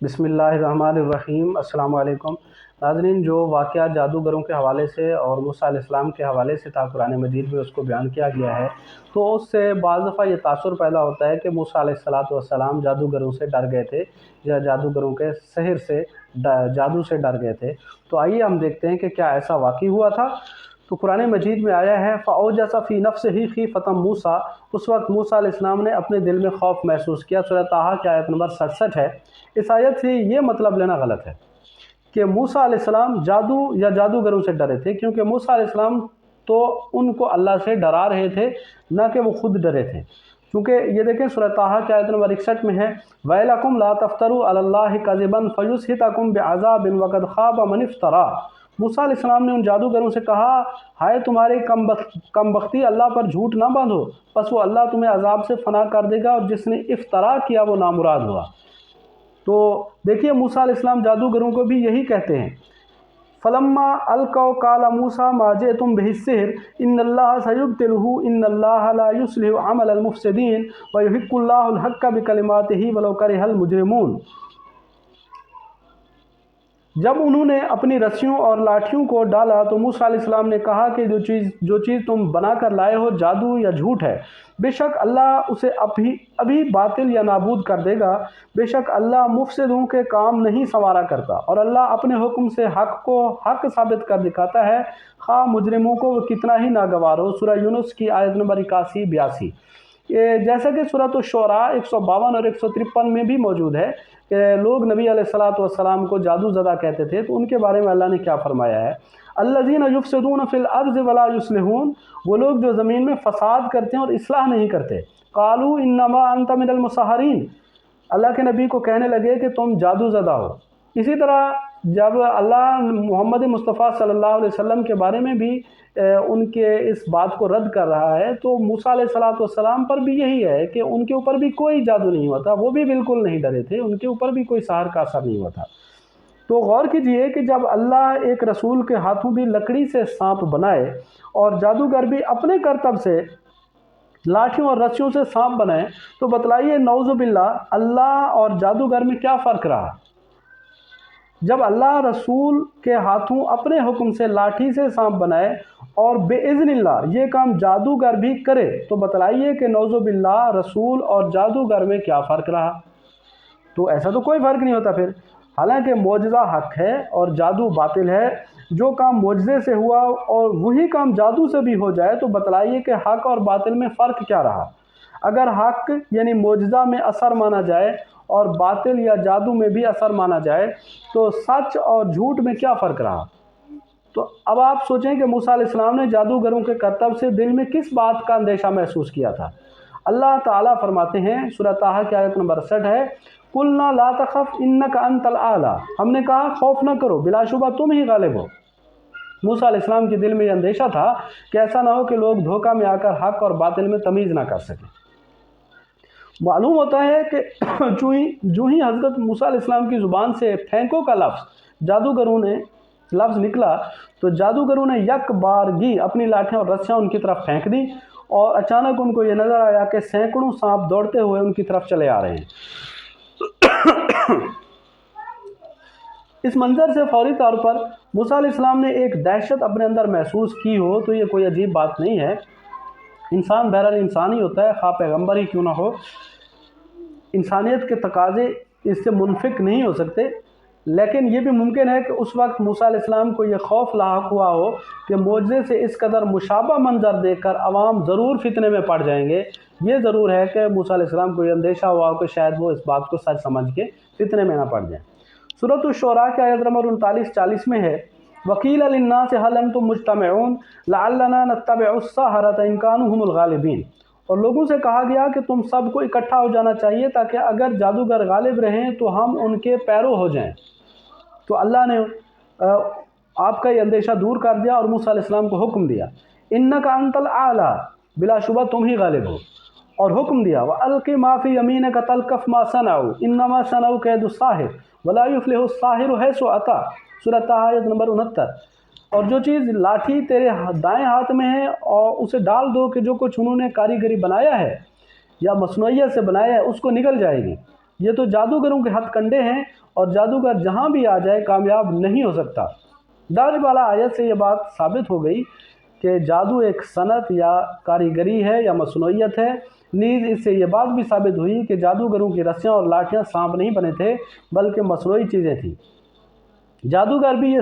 بسم اللہ الرحمن الرحیم۔ السلام علیکم ناظرین، جو واقعات جادوگروں کے حوالے سے اور موسیٰ علیہ السلام کے حوالے سے تھا قرآن مجید میں، اس کو بیان کیا گیا ہے، تو اس سے بعض دفعہ یہ تاثر پیدا ہوتا ہے کہ موسیٰ علیہ السلام جادوگروں سے ڈر گئے تھے یا جادوگروں کے سحر سے جادو سے ڈر گئے تھے۔ تو آئیے ہم دیکھتے ہیں کہ کیا ایسا واقعی ہوا تھا۔ تو قرآن مجید میں آیا ہے فَأَوْجَسَ فِي نَفْسِهِ خِیفَةً موسیٰ، اس وقت موسیٰ علیہ السلام نے اپنے دل میں خوف محسوس کیا۔ سورہ طٰہٰ کی آیت نمبر 67 ہے۔ اس آیت سے یہ مطلب لینا غلط ہے کہ موسیٰ علیہ السلام جادو یا جادوگروں سے ڈرے تھے، کیونکہ موسیٰ علیہ السلام تو ان کو اللہ سے ڈرا رہے تھے، نہ کہ وہ خود ڈرے تھے۔ کیونکہ یہ دیکھیں سورہ طٰہٰ کی آیت نمبر 61 میں ہے وَيْلَكُمْ لَا تَفْتَرُوا عَلَى اللَّهِ كَذِبًا فَيُسْحِتَكُمْ بِعَذَابٍ وَقَدْ خَابَ مَنِ افْتَرَىٰ۔ موسیٰ علیہ السلام نے ان جادوگروں سے کہا، ہائے تمہاری کم بختی، اللہ پر جھوٹ نہ باندھو، پس وہ اللہ تمہیں عذاب سے فنا کر دے گا، اور جس نے افطرا کیا وہ نامراد ہوا۔ تو دیکھیے موسیٰ علیہ السلام جادوگروں کو بھی یہی کہتے ہیں فَلَمَّا أَلْقَوْا قَالَ مُوسَىٰ مَا جِئْتُم بِهِ السِّحْرُ إِنَّ اللَّهَ سَيُبْطِلُهُ إِنَّ اللَّهَ لَا يُصْلِحُ عَمَلَ الْمُفْسِدِينَ وَيُحِقُّ اللَّهُ الْحَقَّ بِكَلِمَاتِهِ وَلَوْ كَرِهَ الْمُجْرِمُونَ۔ جب انہوں نے اپنی رسیوں اور لاٹھیوں کو ڈالا تو موسیٰ علیہ السلام نے کہا کہ جو چیز تم بنا کر لائے ہو جادو یا جھوٹ ہے، بے شک اللہ اسے ابھی باطل یا نابود کر دے گا۔ بے شک اللہ مفسدوں کے کام نہیں سنوارا کرتا، اور اللہ اپنے حکم سے حق کو حق ثابت کر دکھاتا ہے، خواہ مجرموں کو وہ کتنا ہی ناگوار ہو۔ سورہ یونس کی آیت نمبر 81-82۔ جیسا کہ سورۃ الشعراء 152 اور 153 میں بھی موجود ہے کہ لوگ نبی علیہ السلام کو جادو زدہ کہتے تھے، تو ان کے بارے میں اللہ نے کیا فرمایا ہے الذین یفسدون فی الارض ولا یصلحون، وہ لوگ جو زمین میں فساد کرتے ہیں اور اصلاح نہیں کرتے۔ قالوا انما انت من المسحرین، اللہ کے نبی کو کہنے لگے کہ تم جادو زدہ ہو۔ اسی طرح جب اللہ محمد مصطفیٰ صلی اللہ علیہ وسلم کے بارے میں بھی ان کے اس بات کو رد کر رہا ہے، تو موسیٰ علیہ السلام پر بھی یہی ہے کہ ان کے اوپر بھی کوئی جادو نہیں ہوا تھا، وہ بھی بالکل نہیں ڈرے تھے، ان کے اوپر بھی کوئی سحر کا اثر نہیں ہوا تھا۔ تو غور کیجئے کہ جب اللہ ایک رسول کے ہاتھوں بھی لکڑی سے سانپ بنائے اور جادوگر بھی اپنے کرتب سے لاٹھیوں اور رسیوں سے سانپ بنائے، تو بتلائیے نعوذ باللہ اللہ اور جادوگر میں کیا فرق رہا؟ جب اللہ رسول کے ہاتھوں اپنے حکم سے لاٹھی سے سانپ بنائے اور بے اذن اللہ یہ کام جادوگر بھی کرے، تو بتلائیے کہ نعوذ باللہ رسول اور جادوگر میں کیا فرق رہا؟ تو ایسا تو کوئی فرق نہیں ہوتا پھر۔ حالانکہ معجزہ حق ہے اور جادو باطل ہے۔ جو کام معجزے سے ہوا اور وہی کام جادو سے بھی ہو جائے، تو بتلائیے کہ حق اور باطل میں فرق کیا رہا؟ اگر حق یعنی معجزہ میں اثر مانا جائے اور باطل یا جادو میں بھی اثر مانا جائے، تو سچ اور جھوٹ میں کیا فرق رہا؟ تو اب آپ سوچیں کہ موسیٰ علیہ السلام نے جادوگروں کے کرتب سے دل میں کس بات کا اندیشہ محسوس کیا تھا؟ اللہ تعالیٰ فرماتے ہیں سورہ طٰہٰ کی آیت نمبر 60 ہے قُلْنَا لَا تَخَفْ إِنَّكَ أَنْتَ الْأَعْلَىٰ، ہم نے کہا خوف نہ کرو، بلا شبہ تم ہی غالب ہو۔ موسیٰ علیہ السلام کے دل میں یہ اندیشہ تھا کہ ایسا نہ ہو کہ لوگ دھوکہ میں آ کر حق اور باطل میں تمیز نہ کر سکیں۔ معلوم ہوتا ہے کہ جو ہی حضرت موسیٰ علیہ السلام کی زبان سے پھینکو کا لفظ جادوگروں نے لفظ نکلا، تو جادوگروں نے یک بارگی اپنی لاٹھیاں اور رسیاں ان کی طرف پھینک دی، اور اچانک ان کو یہ نظر آیا کہ سینکڑوں سانپ دوڑتے ہوئے ان کی طرف چلے آ رہے ہیں۔ اس منظر سے فوری طور پر موسیٰ علیہ السلام نے ایک دہشت اپنے اندر محسوس کی ہو تو یہ کوئی عجیب بات نہیں ہے۔ انسان بہرحال انسان ہی ہوتا ہے، خواہ پیغمبر ہی کیوں نہ ہو۔ انسانیت کے تقاضے اس سے منفک نہیں ہو سکتے، لیکن یہ بھی ممکن ہے کہ اس وقت موسیٰ علیہ السلام کو یہ خوف لاحق ہوا ہو کہ معجزے سے اس قدر مشابہ منظر دیکھ کر عوام ضرور فتنے میں پڑ جائیں گے۔ یہ ضرور ہے کہ موسیٰ علیہ السلام کو یہ اندیشہ ہوا ہو کہ شاید وہ اس بات کو سچ سمجھ کے فتنے میں نہ پڑ جائیں۔ سورۃ الشعراء کی آیت نمبر 39-40 میں ہے وَقِيلَ لِلنَّاسِ هَلْ أَنْتُم مُجْتَمِعُونَ لَعَلَّنَا نَتَّبِعُ السَّحَرَةَ إِن كَانُوا هُمُ الْغَالِبِينَ، اور لوگوں سے کہا گیا کہ تم سب کو اکٹھا ہو جانا چاہیے تاکہ اگر جادوگر غالب رہیں تو ہم ان کے پیرو ہو جائیں۔ تو اللہ نے آپ کا یہ اندیشہ دور کر دیا اور موسیٰ علیہ السلام کو حکم دیا اِنَّكَ أَنْتَ الْأَعْلَىٰ، بلا شبہ تم ہی غالب ہو، اور حکم دیا وَأَلْقِ مَا فِي يَمِينِكَ تَلْقَفْ مَا صَنَعُوا إِنَّمَا صَنَعُوا كَيْدُ السَّاحِرِ وَلَا يُفْلِحُ السَّاحِرُ حَيْثُ أَتَىٰ، سورۃ طٰہٰ آیت نمبر 69۔ اور جو چیز لاٹھی تیرے دائیں ہاتھ میں ہے اور اسے ڈال دو کہ جو کچھ انہوں نے کاریگری بنایا ہے یا مصنوعیت سے بنایا ہے اس کو نگل جائے گی، یہ تو جادوگروں کے ہتھ کنڈے ہیں اور جادوگر جہاں بھی آ جائے کامیاب نہیں ہو سکتا۔ داج بالا آیت سے یہ بات ثابت ہو گئی کہ جادو ایک صنعت یا کاریگری ہے یا مصنوعیت ہے۔ نیز اس سے یہ بات بھی ثابت ہوئی کہ جادوگروں کی رسیاں اور لاٹھیاں سانپ نہیں بنے تھے بلکہ مصنوعی چیزیں تھیں۔ جادوگر بھی یہ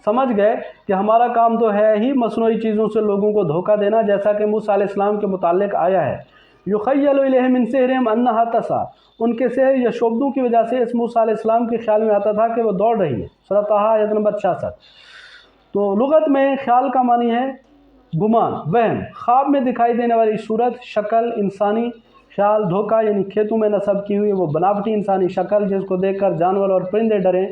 سمجھ گئے کہ ہمارا کام تو ہے ہی مصنوعی چیزوں سے لوگوں کو دھوکہ دینا، جیسا کہ موسیٰ علیہ السلام کے متعلق آیا ہے، یخیل الیہم من سحرہم انہا تسعی، ان کے سحر یا شعبدوں کی وجہ سے اس موسیٰ علیہ السلام کے خیال میں آتا تھا کہ وہ دوڑ رہی ہے۔ سورہ طٰہٰ آیت نمبر 66۔ تو لغت میں خیال کا معنی ہے گمان، وہم، خواب میں دکھائی دینے والی صورت، شکل، انسانی خیال، دھوکہ یعنی کھیتوں میں نصب کی ہوئی وہ بناوٹی انسانی شکل جس کو دیکھ کر جانور اور پرندے ڈریں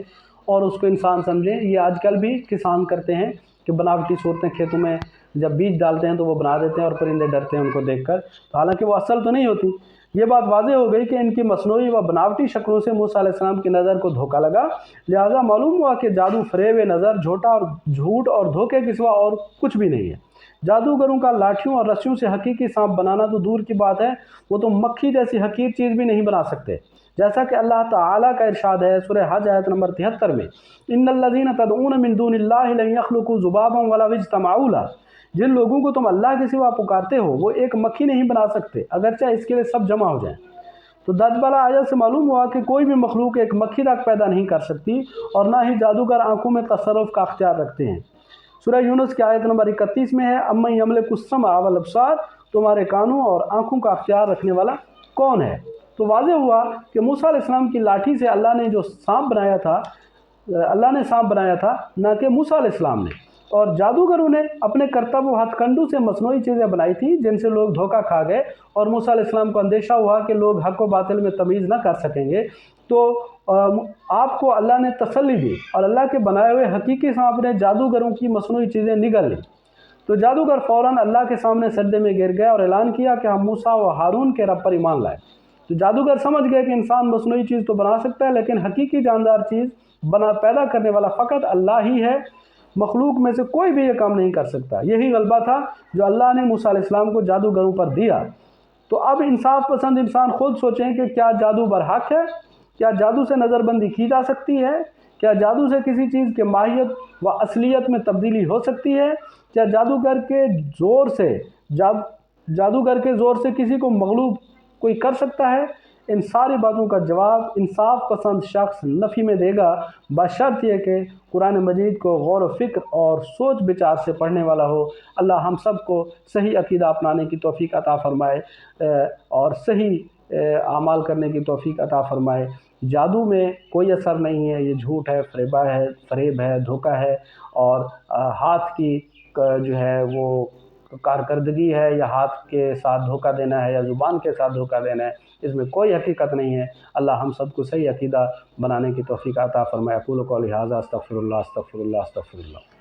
اور اس کو انسان سمجھیں۔ یہ آج کل بھی کسان کرتے ہیں کہ بناوٹی صورتیں کھیتوں میں جب بیج ڈالتے ہیں تو وہ بنا دیتے ہیں اور پرندے ڈرتے ہیں ان کو دیکھ کر، حالانکہ وہ اصل تو نہیں ہوتی۔ یہ بات واضح ہو گئی کہ ان کی مصنوعی و بناوٹی شکلوں سے موسیٰ علیہ السلام کی نظر کو دھوکہ لگا، لہٰذا معلوم ہوا کہ جادو فریب نظر، جھوٹ اور دھوکے کے سوا اور کچھ بھی نہیں ہے۔ جادوگروں کا لاٹھیوں اور رسیوں سے حقیقی سانپ بنانا تو دور کی بات ہے، وہ تو مکھی جیسی حقیر چیز بھی نہیں بنا سکتے، جیسا کہ اللہ تعالیٰ کا ارشاد ہے سورہ حج آیت نمبر 73 میں، ان الذین تدعون من دون اللہ لن یخلقوا ذبابا ولو اجتمعوا لہ، جن لوگوں کو تم اللہ کے سوا پکارتے ہو وہ ایک مکھی نہیں بنا سکتے اگرچہ اس کے لیے سب جمع ہو جائیں۔ تو دج بالا آیت سے معلوم ہوا کہ کوئی بھی مخلوق ایک مکھی تک پیدا نہیں کر سکتی، اور نہ ہی جادوگر آنکھوں میں تصرف کا اختیار رکھتے ہیں۔ سورہ یونس کی آیت نمبر 31 میں ہے، امن یملک السمع والابصار، تمہارے کانوں اور آنکھوں کا اختیار رکھنے والا کون ہے؟ تو واضح ہوا کہ موسیٰ علیہ السلام کی لاٹھی سے اللہ نے جو سانپ بنایا تھا، اللہ نے سانپ بنایا تھا نہ کہ موسیٰ علیہ السلام نے، اور جادوگروں نے اپنے کرتب و ہتھ کنڈوں سے مصنوعی چیزیں بنائی تھیں جن سے لوگ دھوکہ کھا گئے، اور موسیٰ علیہ السلام کو اندیشہ ہوا کہ لوگ حق و باطل میں تمیز نہ کر سکیں گے، تو آپ کو اللہ نے تسلی دی اور اللہ کے بنائے ہوئے حقیقی سانپ نے جادوگروں کی مصنوعی چیزیں نگل لیں۔ تو جادوگر فوراً اللہ کے سامنے سجدے میں گر گئے اور اعلان کیا کہ ہم موسیٰ و ہارون کے رب پر ایمان لائے۔ تو جادوگر سمجھ گئے کہ انسان مصنوعی چیز تو بنا سکتا ہے لیکن حقیقی جاندار چیز پیدا کرنے والا فقط اللہ ہی ہے، مخلوق میں سے کوئی بھی یہ کام نہیں کر سکتا۔ یہی غلبہ تھا جو اللہ نے موسیٰ علیہ السلام کو جادوگروں پر دیا۔ تو اب انصاف پسند انسان خود سوچیں کہ کیا جادو برحق ہے؟ کیا جادو سے نظر بندی کی جا سکتی ہے؟ کیا جادو سے کسی چیز کے ماہیت و اصلیت میں تبدیلی ہو سکتی ہے؟ کیا جادوگر کے زور سے کسی کو مغلوب کوئی کر سکتا ہے؟ ان ساری باتوں کا جواب انصاف پسند شخص نفی میں دے گا، بشرط یہ کہ قرآن مجید کو غور و فکر اور سوچ بچار سے پڑھنے والا ہو۔ اللہ ہم سب کو صحیح عقیدہ اپنانے کی توفیق عطا فرمائے اور صحیح اعمال کرنے کی توفیق عطا فرمائے۔ جادو میں کوئی اثر نہیں ہے، یہ جھوٹ ہے، فریب ہے، دھوکہ ہے، اور ہاتھ کی جو ہے وہ کارکردگی ہے، یا ہاتھ کے ساتھ دھوکہ دینا ہے یا زبان کے ساتھ دھوکہ دینا ہے، اس میں کوئی حقیقت نہیں ہے۔ اللہ ہم سب کو صحیح عقیدہ بنانے کی توفیق عطا فرمائے۔ اقول قولی ھذا استغفر اللہ استغفر اللہ استغفر اللہ۔